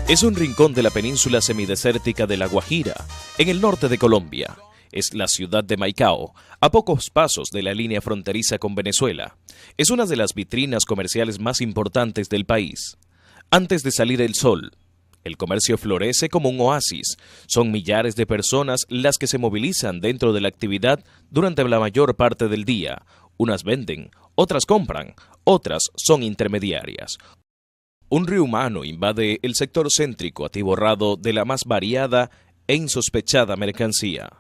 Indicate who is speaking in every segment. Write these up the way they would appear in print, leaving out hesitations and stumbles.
Speaker 1: Es un rincón de la península semidesértica de La Guajira, en el norte de Colombia. Es la ciudad de Maicao, a pocos pasos de la línea fronteriza con Venezuela. Es una de las vitrinas comerciales más importantes del país. Antes de salir el sol, el comercio florece como un oasis. Son millares de personas las que se movilizan dentro de la actividad durante la mayor parte del día. Unas venden, otras compran, otras son intermediarias. Un río humano invade el sector céntrico atiborrado de la más variada e insospechada mercancía.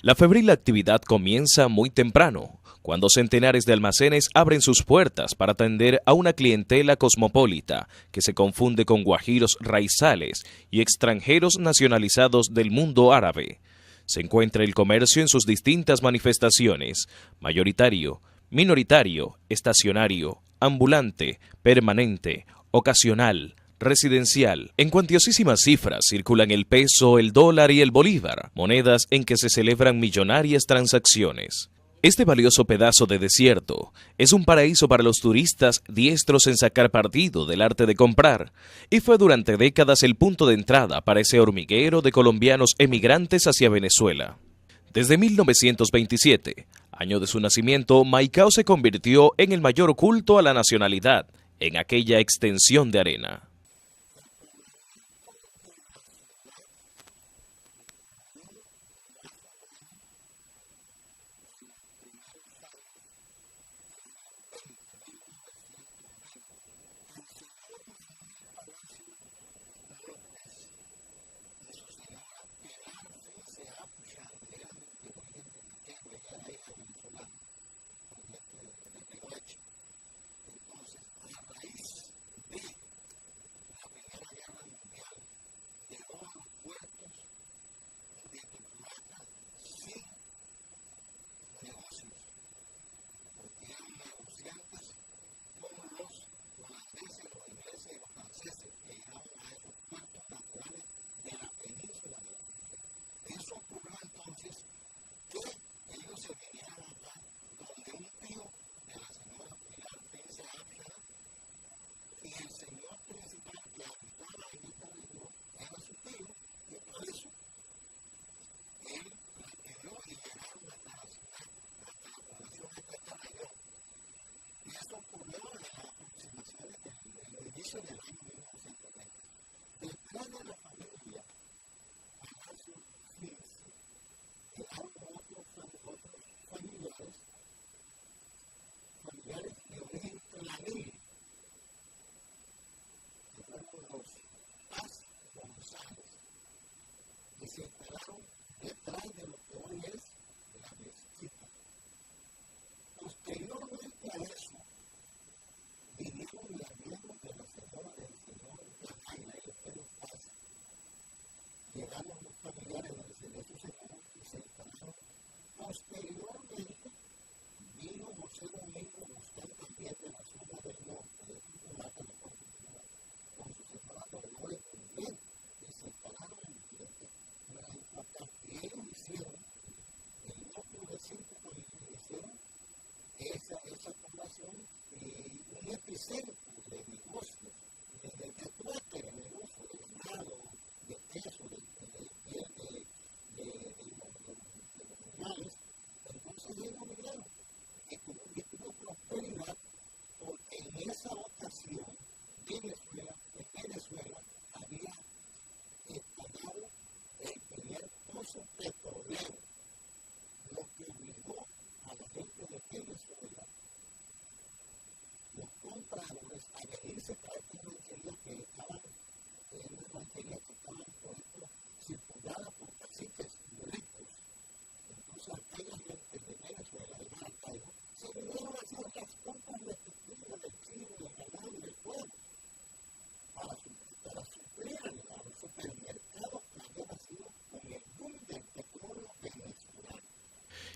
Speaker 1: La febril actividad comienza muy temprano, cuando centenares de almacenes abren sus puertas para atender a una clientela cosmopolita que se confunde con guajiros raizales y extranjeros nacionalizados del mundo árabe. Se encuentra el comercio en sus distintas manifestaciones: mayoritario, minoritario, estacionario, ambulante, permanente, ocasional, residencial. En cuantiosísimas cifras circulan el peso, el dólar y el bolívar, monedas en que se celebran millonarias transacciones. Este valioso pedazo de desierto es un paraíso para los turistas diestros en sacar partido del arte de comprar, y fue durante décadas el punto de entrada para ese hormiguero de colombianos emigrantes hacia Venezuela. Desde 1927, año de su nacimiento, Maicao se convirtió en el mayor culto a la nacionalidad en aquella extensión de arena.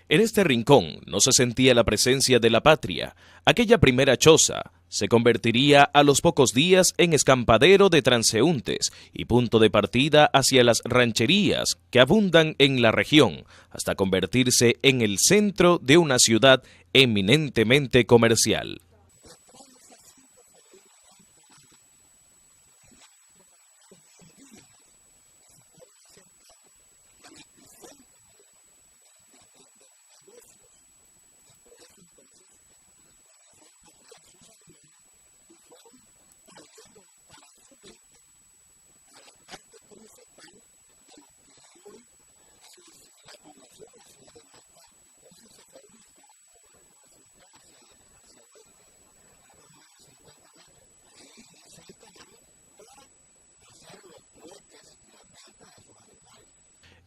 Speaker 1: En este rincón no se sentía la presencia de la patria. Aquella primera choza se convertiría a los pocos días en escampadero de transeúntes y punto de partida hacia las rancherías que abundan en la región, hasta convertirse en el centro de una ciudad eminentemente comercial.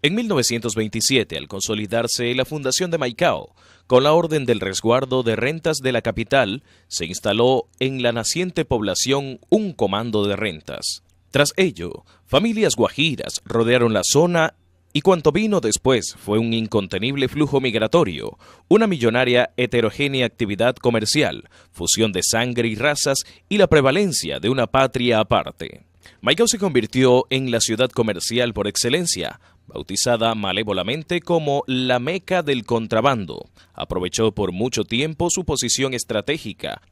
Speaker 1: En 1927, al consolidarse la fundación de Maicao, con la orden del resguardo de rentas de la capital, se instaló en la naciente población un comando de rentas. Tras ello, familias guajiras rodearon la zona y cuanto vino después fue un incontenible flujo migratorio, una millonaria heterogénea actividad comercial, fusión de sangre y razas y la prevalencia de una patria aparte. Maicao se convirtió en la ciudad comercial por excelencia, bautizada malévolamente como la Meca del contrabando. Aprovechó por mucho tiempo su posición estratégica,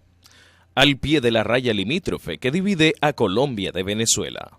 Speaker 1: al pie de la raya limítrofe que divide a Colombia de Venezuela.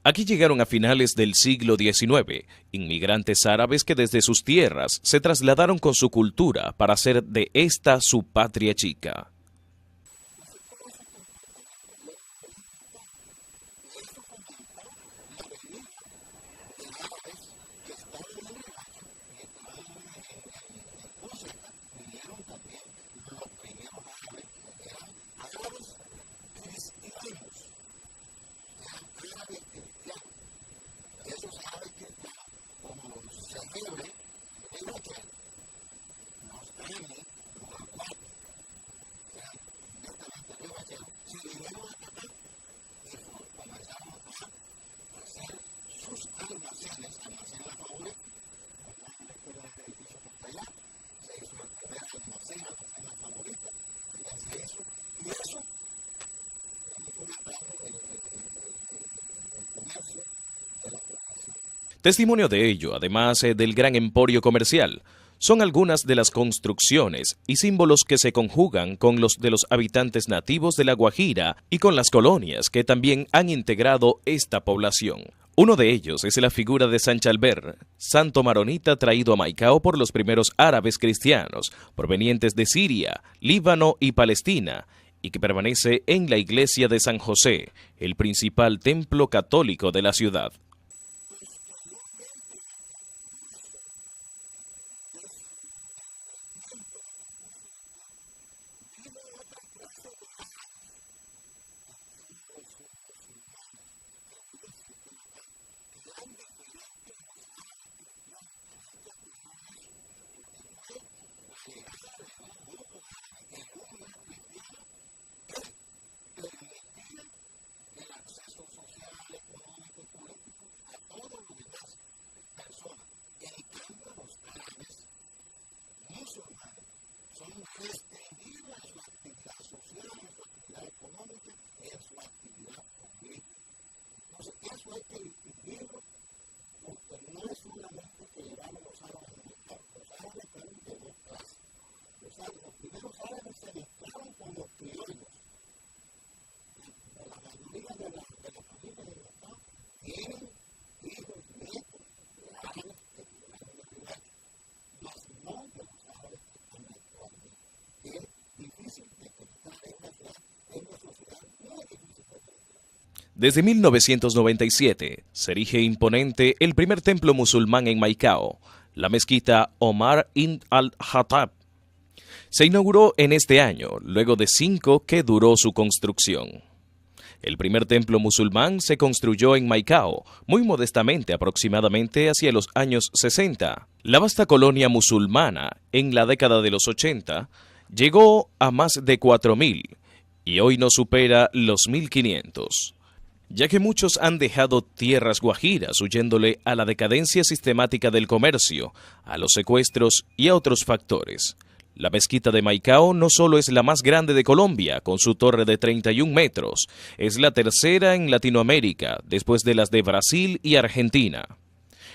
Speaker 1: Aquí llegaron a finales del siglo XIX inmigrantes árabes que desde sus tierras se trasladaron con su cultura para hacer de esta su patria chica. Testimonio de ello, además del gran emporio comercial, son algunas de las construcciones y símbolos que se conjugan con los de los habitantes nativos de La Guajira y con las colonias que también han integrado esta población. Uno de ellos es la figura de San Chalber, santo maronita traído a Maicao por los primeros árabes cristianos, provenientes de Siria, Líbano y Palestina, y que permanece en la iglesia de San José, el principal templo católico de la ciudad.
Speaker 2: Restringir su actividad social, su actividad económica, su actividad
Speaker 1: Desde 1997 se erige imponente el primer templo musulmán en Maicao, la mezquita Omar ibn al-Khattab. Se inauguró en este año, luego de 5 que duró su construcción. El primer templo musulmán se construyó en Maicao, muy modestamente, aproximadamente hacia los años 60. La vasta colonia musulmana, en la década de los 80, llegó a más de 4.000 y hoy no supera los 1.500. Ya que muchos han dejado tierras guajiras huyéndole a la decadencia sistemática del comercio, a los secuestros y a otros factores. La mezquita de Maicao no solo es la más grande de Colombia, con su torre de 31 metros, es la tercera en Latinoamérica, después de las de Brasil y Argentina.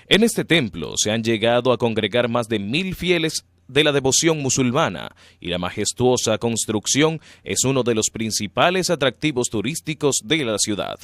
Speaker 1: En este templo se han llegado a congregar más de 1.000 fieles de la devoción musulmana, y la majestuosa construcción es uno de los principales atractivos turísticos de la ciudad.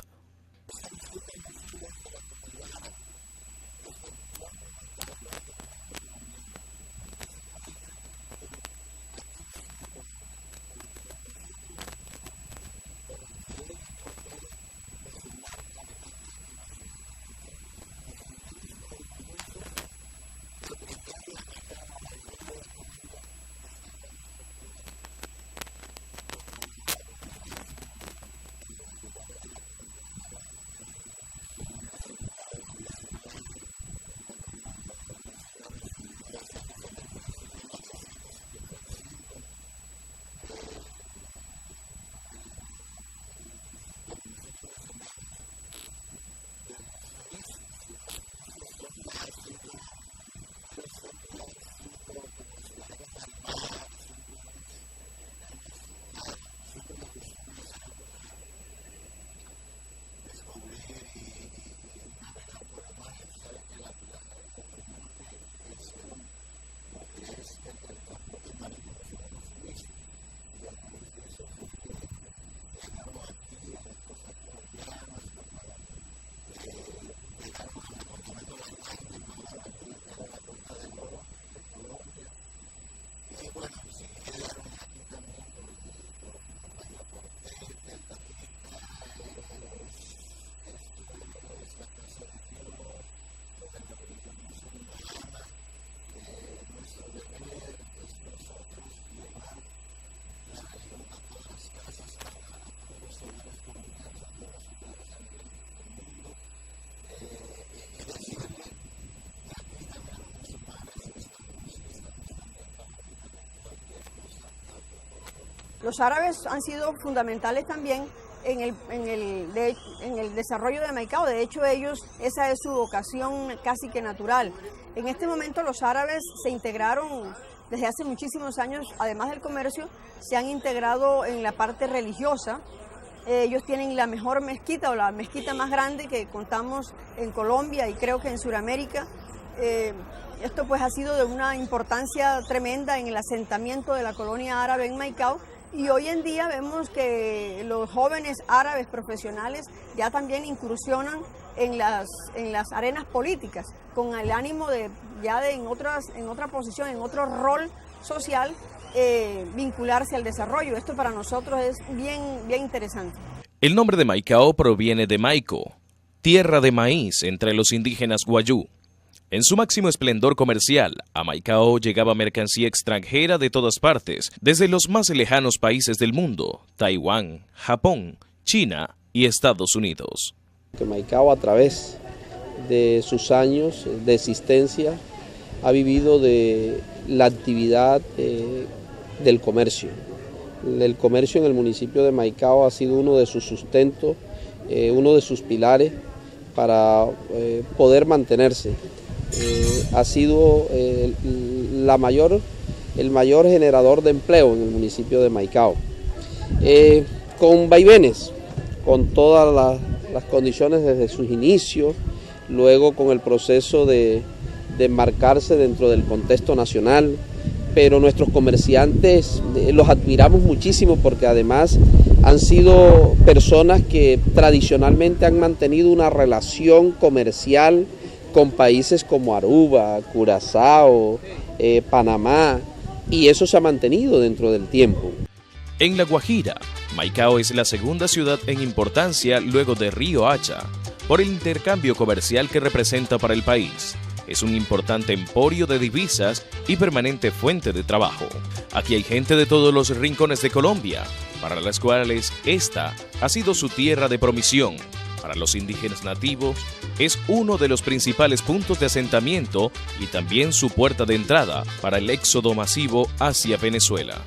Speaker 2: Los árabes han sido fundamentales también en el desarrollo de Maicao. De hecho, esa es su vocación casi que natural. En este momento los árabes se integraron desde hace muchísimos años, además del comercio, se han integrado en la parte religiosa. Ellos tienen la mejor mezquita o la mezquita más grande que contamos en Colombia y creo que en Sudamérica. Esto pues ha sido de una importancia tremenda en el asentamiento de la colonia árabe en Maicao. Y hoy en día vemos que los jóvenes árabes profesionales ya también incursionan en las arenas políticas, con el ánimo de en otra posición, en otro rol social, vincularse al desarrollo. Esto para nosotros es bien interesante.
Speaker 1: El nombre de Maicao proviene de Maico, tierra de maíz entre los indígenas Wayuu. En su máximo esplendor comercial, a Maicao llegaba mercancía extranjera de todas partes, desde los más lejanos países del mundo, Taiwán, Japón, China y Estados Unidos.
Speaker 3: Maicao, a través de sus años de existencia, ha vivido de la actividad del comercio. El comercio en el municipio de Maicao ha sido uno de sus sustentos, uno de sus pilares para poder mantenerse. Ha sido el mayor generador de empleo en el municipio de Maicao. Con vaivenes, con todas las condiciones desde sus inicios, luego con el proceso de enmarcarse dentro del contexto nacional, pero nuestros comerciantes los admiramos muchísimo porque además han sido personas que tradicionalmente han mantenido una relación comercial con países como Aruba, Curazao, Panamá, y eso se ha mantenido dentro del tiempo.
Speaker 1: En La Guajira, Maicao es la segunda ciudad en importancia luego de Río Hacha, por el intercambio comercial que representa para el país. Es un importante emporio de divisas y permanente fuente de trabajo. Aquí hay gente de todos los rincones de Colombia, para las cuales esta ha sido su tierra de promisión. Para los indígenas nativos, es uno de los principales puntos de asentamiento y también su puerta de entrada para el éxodo masivo hacia Venezuela.